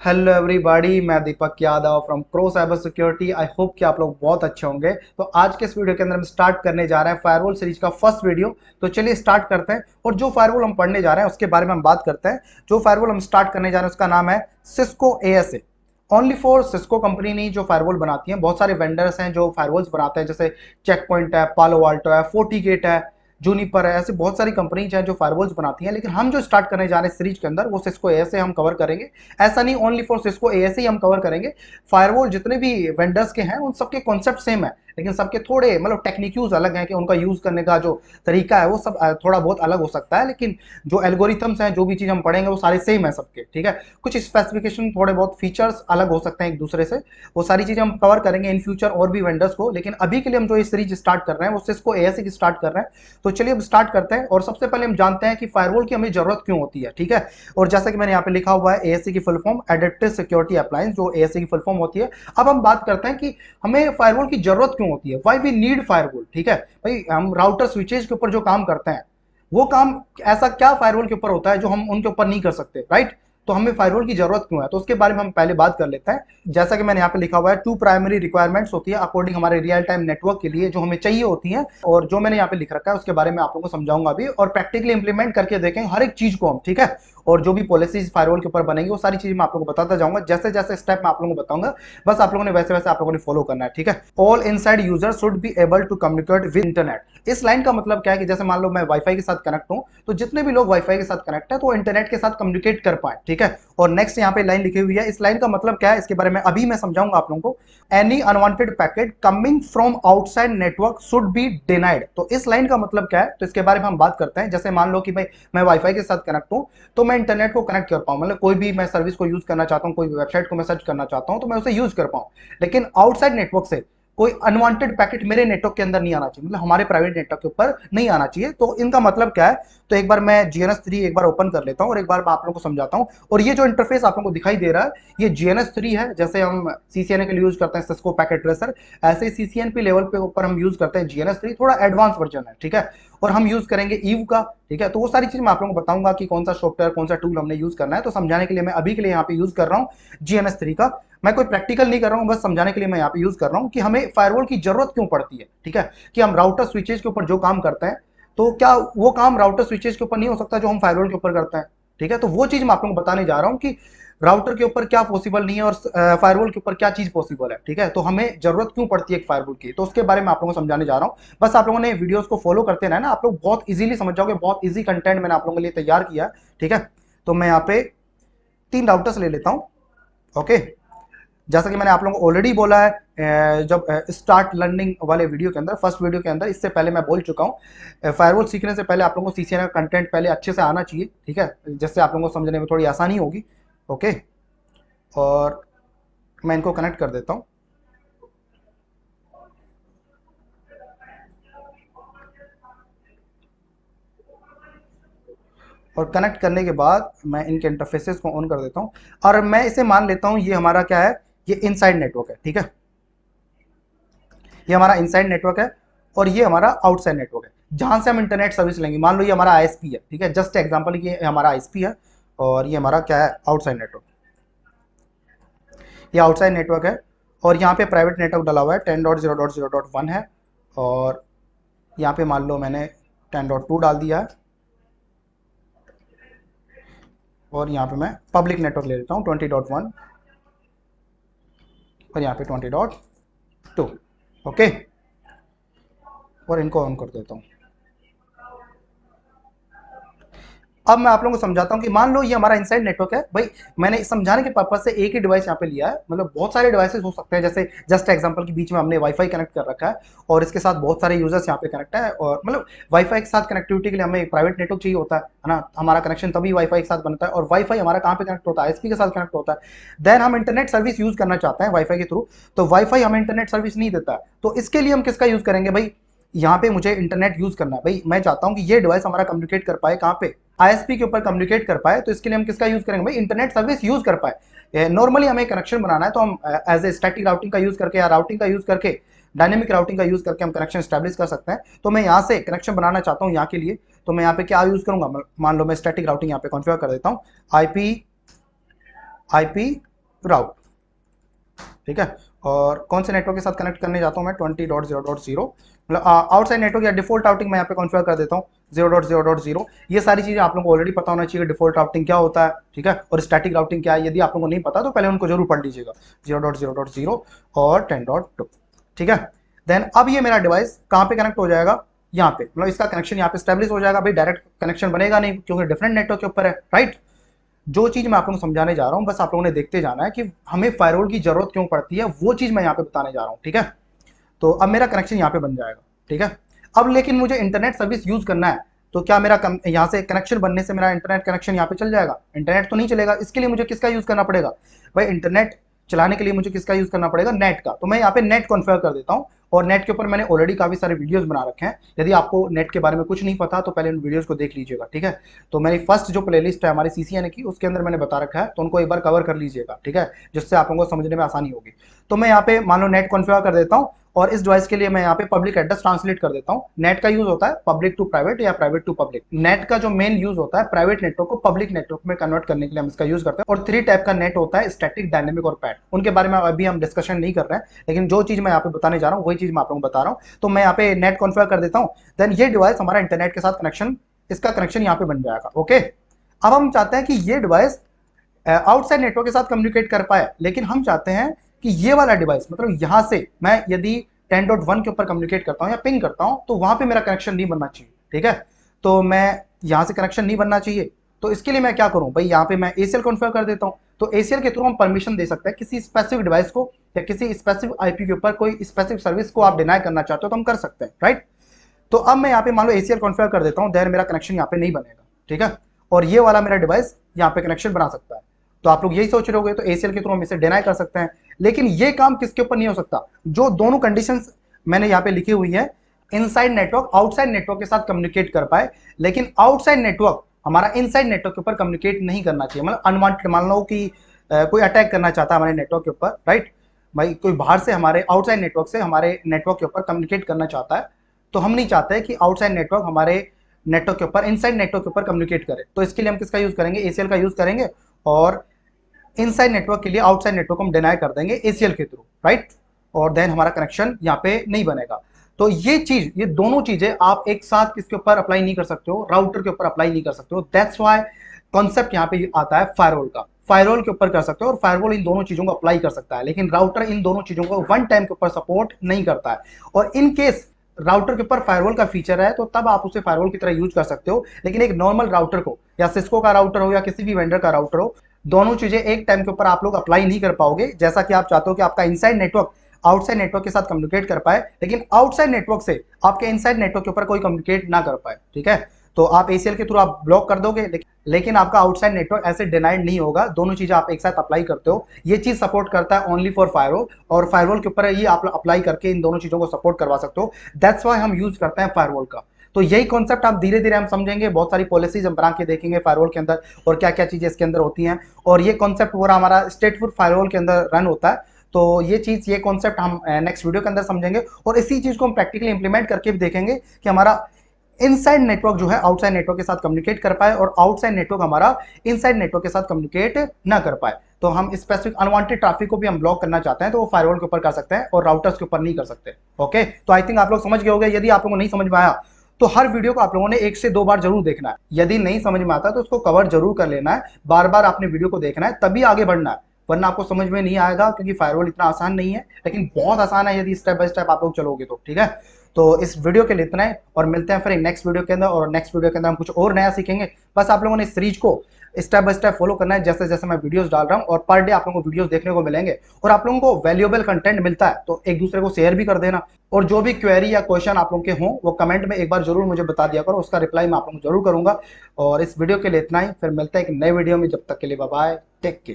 Hello everybody, मैं Deepak Yadav from pro cyber security. I hope कि आप लोग बहुत अच्छे होंगे। तो आज के इस वीडियो के अंदर हम स्टार्ट करने जा रहे हैं फायरवॉल सीरीज का फर्स्ट वीडियो। तो चलिए स्टार्ट करते हैं और जो फायरवॉल हम पढ़ने जा रहे हैं उसके बारे में हम बात करते हैं। जो फायरवॉल हम स्टार्ट करने जा रहे हैं उसका नाम है Cisco ASA। Only for Cisco company नहीं जो फायरवॉल बनाती है, बहुत सारे वेंडर्स हैं जो फायरवॉल्स बनाते हैं, जैसे चेक पॉइंट है, पालो आल्टो है, फोर्टीगेट है, जूनिपर है। ऐसे बहुत सारी कंपनीज हैं जो फायरवॉल्स बनाती हैं, लेकिन हम जो स्टार्ट करने जा रहे हैं सीरीज के अंदर वो सिस्को ASA हम कवर करेंगे। ऐसा नहीं ओनली फॉर सिस्को ASA ही हम कवर करेंगे। फायरवॉल जितने भी वेंडर्स के हैं उन सबके कॉन्सेप्ट सेम है, लेकिन सबके थोड़े मतलब टेक्निक यूज अलग है कि उनका यूज करने का जो तरीका है वो सब थोड़ा बहुत अलग हो सकता है। लेकिन जो एल्गोरिथम्स हैं, जो भी चीज हम पढ़ेंगे वो सारे सेम है सबके, ठीक है। कुछ स्पेसिफिकेशन, थोड़े बहुत फीचर्स अलग हो सकते हैं एक दूसरे से। वो सारी चीजें हम कवर करेंगे इन फ्यूचर और भी वेंडर्स को, लेकिन अभी के लिए हम जो ये सीरीज स्टार्ट कर रहे हैं वो सिस्को ASA की स्टार्ट कर रहे हैं। तो चलिए अब स्टार्ट करते हैं और सबसे पहले हम जानते हैं कि फायरवॉल की हमें जरूरत क्यों होती है, ठीक है। और जैसा कि मैंने यहाँ पे लिखा हुआ है ASA की full form adaptive security appliance, जो ASA की फुल फॉर्म होती है। अब हम बात करते हैं कि हमें फायरवॉल की जरूरत क्यों होती है, व्हाई वी नीड फायरवॉल, ठीक है। भाई हम राउटर स्विचेज के ऊपर जो काम करते हैं वो काम ऐसा क्या फायरवॉल के ऊपर होता है जो हम उनके ऊपर नहीं कर सकते, राइट। तो हमें फायरवॉल की जरूरत क्यों है, तो उसके बारे में हम पहले बात कर लेते हैं। जैसा कि मैंने यहाँ पे लिखा हुआ है, टू प्राइमरी रिक्वायरमेंट्स होती है अकॉर्डिंग हमारे रियल टाइम नेटवर्क के लिए जो हमें चाहिए होती है, और जो मैंने यहाँ पे लिख रखा है उसके बारे में आप लोगों को समझाऊंगा अभी, और प्रैक्टिकली इंप्लीमेंट करके देखेंगे हर एक चीज को हम, ठीक है। और जो भी पॉलिसीज फायरवॉल के ऊपर बनेंगी वो सारी चीजें मैं आप लोगों को बताता जाऊंगा, जैसे जैसे स्टेप मैं आप लोगों को बताऊंगा, बस आप लोगों ने वैसे वैसे आप लोगों ने फॉलो करना है, ठीक है। All inside user should be able to communicate with internet. इस लाइन का मतलब क्या है कि जैसे मान लो मैं वाईफाई के साथ कनेक्ट हूं, तो जितने भी लोग वाईफाई के साथ कनेक्ट है तो इंटरनेट के साथ कम्युनिकेट कर पाए, ठीक है। और नेक्स्ट यहाँ पे लाइन लिखी हुई है, इस लाइन का मतलब क्या है इसके बारे में अभी मैं समझाऊंगा आप लोगों को। Any unwanted packet coming from outside network should be denied. तो इस लाइन का मतलब क्या है, तो इसके बारे में हम बात करते हैं। जैसे मान लो कि भाई मैं वाईफाई के साथ कनेक्ट हूं, तो मैं इंटरनेट को कनेक्ट कर पाऊं, मतलब कोई भी मैं सर्विस को यूज करना चाहता हूं, कोई भी वेबसाइट को मैं सर्च करना चाहता हूं तो मैं उसे यूज कर पाऊं। लेकिन आउटसाइड नेटवर्क से कोई अनवांटेड पैकेट मेरे नेटवर्क के अंदर नहीं आना चाहिए, मतलब हमारे प्राइवेट नेटवर्क के ऊपर नहीं आना चाहिए। तो इनका मतलब क्या है, तो एक बार मैं GNS3 एक बार ओपन कर लेता हूं और एक बार मैं आप लोगों को समझाता हूं। और ये जो इंटरफेस आप लोगों को दिखाई दे रहा है ये GNS3 है। जैसे हम CCNA के लिए यूज करते हैं सिस्को पैकेट ट्रेसर, ऐसे ही CCNP लेवल पे ऊपर हम यूज करते हैं GNS3, थोड़ा एडवांस वर्जन है, ठीक है। और हम यूज करेंगे ईव का, ठीक है। तो वो सारी चीज मैं आप लोगों को बताऊंगा कि कौन सा सॉफ्टवेयर, कौन सा टूल हमने यूज करना है। तो समझाने के लिए मैं अभी के लिए यहाँ पे यूज कर रहा हूँ GNS3 का। मैं कोई प्रैक्टिकल नहीं कर रहा हूँ, बस समझाने के लिए मैं यहाँ पे यूज कर रहा हूँ कि हमें फायरवॉल की जरूरत क्यों पड़ती है, ठीक है। कि हम राउटर स्विचेज के ऊपर जो काम करते हैं, तो क्या वो काम राउटर स्विचेज के ऊपर नहीं हो सकता जो हम फायरवॉल के ऊपर करते हैं, ठीक है। तो वो चीज मैं आप लोगों को बताने जा रहा हूँ कि राउटर के ऊपर क्या पॉसिबल नहीं है और फायरवॉल के ऊपर क्या चीज पॉसिबल है, ठीक है। तो हमें जरूरत क्यों पड़ती है एक फायरवॉल की, तो उसके बारे में आप लोगों को समझाने जा रहा हूँ। बस आप लोगों ने वीडियोस को फॉलो करते रहना, आप लोग बहुत इजीली समझ जाओगे। बहुत इजी कंटेंट मैंने आप लोगों के लिए तैयार किया, ठीक है। तो मैं यहाँ पे 3 राउटर्स ले लेता हूँ, ओके। जैसा कि मैंने आप लोगों को ऑलरेडी बोला है, जब स्टार्ट लर्निंग वाले वीडियो के अंदर, फर्स्ट वीडियो के अंदर, इससे पहले मैं बोल चुका हूँ फायरवॉल सीखने से पहले आप लोगों को CCNA का कंटेंट पहले अच्छे से आना चाहिए, ठीक है, जिससे आप लोगों को समझने में थोड़ी आसानी होगी, ओके। और मैं इनको कनेक्ट कर देता हूँ। और कनेक्ट करने के बाद मैं इनके इंटरफेसेस को ऑन कर देता हूँ, और मैं इसे मान लेता हूँ ये हमारा क्या है, ये इनसाइड नेटवर्क है, ठीक है। ये हमारा इनसाइड नेटवर्क है और ये हमारा आउटसाइड नेटवर्क है जहां से हम इंटरनेट सर्विस लेंगे। मान लो ये हमारा ISP है, ठीक है, जस्ट एग्जांपल ये हमारा ISP है, और ये हमारा क्या है, आउटसाइड नेटवर्क। ये आउटसाइड नेटवर्क है और यहाँ पे प्राइवेट नेटवर्क डला हुआ है 10.0.0.1 है, और यहाँ पे मान लो मैंने 10.2 डाल दिया है, और यहाँ पे मैं पब्लिक नेटवर्क ले लेता हूँ 20.1, और यहाँ पे 20.2, ओके। और इनको ऑन कर देता हूँ। अब मैं आप लोगों को समझाता हूं कि मान लो ये हमारा इनसाइड नेटवर्क है। भाई मैंने समझाने के पर्पज से एक ही डिवाइस यहाँ पे लिया है, मतलब बहुत सारे डिवाइसेस हो सकते हैं। जैसे जस्ट एग्जांपल के बीच में हमने वाईफाई कनेक्ट कर रखा है और इसके साथ बहुत सारे यूजर्स यहाँ पे कनेक्ट है, और मतलब वाईफाई के साथ कनेक्टिविटी के लिए हमें एक प्राइवेट नेटवर्क चाहिए होता है ना। हमारा कनेक्शन तभी वाईफाई के साथ बनता है, और वाईफाई हमारा कहाँ पे कनेक्ट होता है, ISP के साथ कनेक्ट होता है। देन हम इंटरनेट सर्विस यूज करना चाहते हैं वाईफाई के थ्रू, तो वाईफाई हमें इंटरनेट सर्विस नहीं देता। तो इसके लिए हम किसका यूज करेंगे, भाई यहाँ पे मुझे इंटरनेट यूज करना है। भाई मैं चाहता हूँ कि ये डिवाइस हमारा कम्युनिकेट कर पाए कहाँ पे, ISP के ऊपर कम्युनिकेट कर पाए। तो इसके लिए हम किसका यूज करेंगे, भाई इंटरनेट सर्विस यूज कर पाए। नॉर्मली हमें कनेक्शन बनाना है तो हम एज ए स्टैटिक राउटिंग का यूज करके या राउटिंग का यूज करके, डायनेमिक राउटिंग का यूज करके हम कनेक्शन स्टैब्लिश कर सकते हैं। तो मैं यहाँ से कनेक्शन बनाना चाहता हूँ यहाँ के लिए, तो मैं यहाँ पे क्या यूज करूंगा, मान लो मैं स्टैटिक राउटिंग यहाँ पे कॉन्फ़िगर कर देता हूँ, IP राउट, ठीक है। और कौन से नेटवर्क के साथ कनेक्ट करने जाता हूँ मैं 20.0.0, मतलब आउटसाइड नेटवर्क या डिफॉल्ट राउटिंग मैं यहाँ पे कॉन्फ़िगर कर देता हूँ 0.0.0। ये सारी चीजें आप लोगों को ऑलरेडी पता होना चाहिए, डिफॉल्ट राउटिंग क्या होता है, ठीक है, और स्टैटिक राउटिंग क्या है। यदि आप लोगों को नहीं पता तो पहले उनको जरूर पढ़ लीजिएगा, 0.0.0 और 10.2, ठीक है। देन अब ये मेरा डिवाइस कहाँ पे कनेक्ट हो जाएगा, यहाँ पे, मतलब इसका कनेक्शन यहाँ पे स्टैब्लिश हो जाएगा। भाई डायरेक्ट कनेक्शन बनेगा नहीं क्योंकि डिफरेंट नेटवर्क के ऊपर है, राइट। जो चीज मैं आप लोगों को समझाने जा रहा हूं, बस आप लोगों ने देखते जाना है कि हमें फायरवॉल की जरूरत क्यों पड़ती है, वो चीज मैं यहाँ पे बताने जा रहा हूँ, ठीक है। तो अब मेरा कनेक्शन यहाँ पे बन जाएगा, ठीक है। अब लेकिन मुझे इंटरनेट सर्विस यूज करना है, तो क्या मेरा यहाँ से कनेक्शन बनने से मेरा इंटरनेट कनेक्शन यहाँ पे चल जाएगा? इंटरनेट तो नहीं चलेगा। इसके लिए मुझे किसका यूज करना पड़ेगा भाई? इंटरनेट चलाने के लिए मुझे किसका यूज करना पड़ेगा? नेट का। तो मैं यहाँ पे नेट कॉन्फ़िगर कर देता हूँ, और नेट के ऊपर मैंने ऑलरेडी काफी सारे वीडियोस बना रखे हैं। यदि आपको नेट के बारे में कुछ नहीं पता तो पहले उन वीडियोस को देख लीजिएगा, ठीक है। तो मेरी फर्स्ट जो प्लेलिस्ट है हमारी CCNA की, उसके अंदर मैंने बता रखा है, तो उनको एक बार कवर कर लीजिएगा, ठीक है, जिससे आप लोगों को समझने में आसानी होगी। तो मैं यहाँ पे मान लो नेट कॉन्फ़िगर कर देता हूँ, और इस डिवाइस के लिए मैं यहाँ पे पब्लिक एड्रेस ट्रांसलेट कर देता हूँ। नेट का यूज होता है पब्लिक टू प्राइवेट या प्राइवेट टू पब्लिक। नेट का जो मेन यूज होता है प्राइवेट नेटवर्क को पब्लिक नेटवर्क में कन्वर्ट करने के लिए हम इसका यूज करते हैं। और 3 टाइप का नेट होता है, स्टैटिक, डायनेमिक और पैड। उनके बारे में अभी हम डिस्कशन नहीं कर रहे हैं, लेकिन जो चीज मैं यहाँ पे बताने जा रहा हूँ वही चीज मैं आप लोगों को बता रहा हूँ। तो मैं यहाँ पे नेट कॉन्फ़िगर कर देता हूँ, देन ये डिवाइस हमारा इंटरनेट के साथ कनेक्शन, इसका कनेक्शन यहाँ पे बन जाएगा, ओके। अब हम चाहते हैं कि ये डिवाइस आउटसाइड नेटवर्क के साथ कम्युनिकेट कर पाए, लेकिन हम चाहते हैं कि ये वाला डिवाइस, मतलब यहां से मैं यदि 10.1 के ऊपर कम्युनिकेट करता हूं या पिंग करता हूं तो वहां पे मेरा कनेक्शन नहीं बनना चाहिए, ठीक है। तो मैं यहां से कनेक्शन नहीं बनना चाहिए, तो इसके लिए मैं क्या करूं भाई, यहां पे मैं ACL कॉन्फ़िगर कर देता हूं। तो ACL के थ्रू हम परमिशन दे सकते हैं किसी स्पेसिफिक डिवाइस को, या किसी स्पेसिफिक IP के ऊपर कोई स्पेसिफिक सर्विस को आप डिनाई करना चाहते हो तो हम कर सकते हैं, राइट। तो अब मैं यहाँ पे मान लो ACL कॉन्फ़िगर कर देता हूँ, देन मेरा कनेक्शन यहाँ पे नहीं बनेगा, ठीक है, और ये वाला मेरा डिवाइस यहाँ पे कनेक्शन बना सकता है। तो आप लोग यही सोच रहे होगे, तो ACL के थ्रू हम इसे डिनाई कर सकते हैं। लेकिन ये काम किसके ऊपर नहीं हो सकता? जो दोनों कंडीशंस मैंने यहाँ पे लिखी हुई है, इनसाइड नेटवर्क आउटसाइड नेटवर्क के साथ कम्युनिकेट कर पाए, लेकिन आउटसाइड नेटवर्क हमारा इनसाइड नेटवर्क के ऊपर कम्युनिकेट नहीं करना चाहिए। मतलब अनवांटेड, मान लो कि कोई अटैक करना चाहता है हमारे नेटवर्क के ऊपर, राइट, भाई कोई बाहर से हमारे आउटसाइड नेटवर्क से हमारे नेटवर्क के ऊपर कम्युनिकेट करना चाहता है, तो हम नहीं चाहते कि आउटसाइड नेटवर्क हमारे नेटवर्क के ऊपर, इनसाइड नेटवर्क के ऊपर कम्युनिकेट करे। तो इसके लिए हम किसका यूज करेंगे? ACL का यूज करेंगे, और इनसाइड नेटवर्क के लिए आउटसाइड नेटवर्क हम डिनाई कर देंगे ACL के थ्रू, राइट। और देन हमारा कनेक्शन यहाँ पे नहीं बनेगा। तो ये चीज, ये दोनों चीजें आप एक साथ किसके ऊपर अप्लाई नहीं कर सकते हो? राउटर के ऊपर अप्लाई नहीं कर सकते हो। दैट्स व्हाई कॉन्सेप्ट यहाँ पे आता है फायरवॉल का। फायरवॉल के ऊपर कर सकते हो, और फायरवॉल इन दोनों चीजों को अप्लाई कर सकता है, लेकिन राउटर इन दोनों चीजों को वन टाइम के ऊपर सपोर्ट नहीं करता है। और इन केस राउटर के ऊपर फायरवॉल का फीचर है तो तब आप उसे फायरवॉल की तरह यूज कर सकते हो। लेकिन एक नॉर्मल राउटर को, या सिस्को का राउटर हो या किसी भी वेंडर का राउटर हो, दोनों चीजें एक टाइम के ऊपर आप लोग अप्लाई नहीं कर पाओगे। जैसा कि आप चाहते हो कि आपका इनसाइड नेटवर्क आउटसाइड नेटवर्क के साथ कम्युनिकेट कर पाए, लेकिन आउटसाइड नेटवर्क से आपके इनसाइड नेटवर्क के ऊपर कोई कम्युनिकेट ना कर पाए, ठीक है। तो आप ACL के थ्रू आप ब्लॉक कर दोगे, लेकिन आपका आउटसाइड नेटवर्क ऐसे डिनाइड नहीं होगा। दोनों चीजें आप एक साथ अप्लाई करते हो। ये चीज सपोर्ट करता है ओनली फॉर फायरवॉल, और फायरवॉल के ऊपर ये आप अप्लाई करके इन दोनों चीजों को सपोर्ट करवा सकते हो। दैट्स व्हाई हम यूज करते हैं फायरवॉल का। तो यही कॉन्सेप्ट आप धीरे धीरे हम समझेंगे, बहुत सारी पॉलिसीज हम बना के देखेंगे फायरवॉल के अंदर, और क्या क्या चीजें इसके अंदर होती हैं। और ये कॉन्सेप्ट पूरा हमारा स्टेटफुल फायरवॉल के अंदर रन होता है। तो ये चीज, ये कॉन्सेप्ट हम नेक्स्ट वीडियो के अंदर समझेंगे, और इसी चीज को हम प्रैक्टिकली इंप्लीमेंट करके भी देखेंगे कि हमारा इनसाइड नेटवर्क जो है आउटसाइड नेटवर्क के साथ कम्युनिकेट कर पाए, और आउटसाइड नेटवर्क हमारा इनसाइड नेटवर्क के साथ कम्युनिकेट ना कर पाए। तो हम स्पेसिफिक अनवांटेड ट्रैफिक को भी हम ब्लॉक करना चाहते हैं, तो वो फायरवॉल के ऊपर कर सकते हैं और राउटर्स के ऊपर नहीं कर सकते, ओके। तो आई थिंक आप लोग समझ गए होंगे। यदि आप लोगों को नहीं समझ में आया तो हर वीडियो को आप लोगों ने 1 से 2 बार जरूर देखना है। यदि नहीं समझ में आता तो उसको कवर जरूर कर लेना है, बार बार आपने वीडियो को देखना है, तभी आगे बढ़ना है, वरना आपको समझ में नहीं आएगा। क्योंकि फायरवॉल इतना आसान नहीं है, लेकिन बहुत आसान है यदि स्टेप बाय स्टेप आप लोग चलोगे तो, ठीक है। तो इस वीडियो के लिए इतना है, और मिलते हैं फिर एक नेक्स्ट वीडियो के अंदर, और नेक्स्ट वीडियो के अंदर हम कुछ और नया सीखेंगे। बस आप लोगों ने इस सीरीज को स्टेप बाय स्टेप फॉलो करना है, जैसे जैसे मैं वीडियोस डाल रहा हूं, और पर डे आप लोगों को वीडियोस देखने को मिलेंगे, और आप लोगों को वैल्यूएबल कंटेंट मिलता है तो एक दूसरे को शेयर भी कर देना। और जो भी क्वेरी या क्वेश्चन आप लोगों के हों वो कमेंट में एक बार जरूर मुझे बता दिया करो, उसका रिप्लाई मैं आप लोगों को जरूर करूंगा। और इस वीडियो के लिए इतना ही, फिर मिलते हैं एक नए वीडियो में। जब तक के लिए बाय बाय, टेक केयर।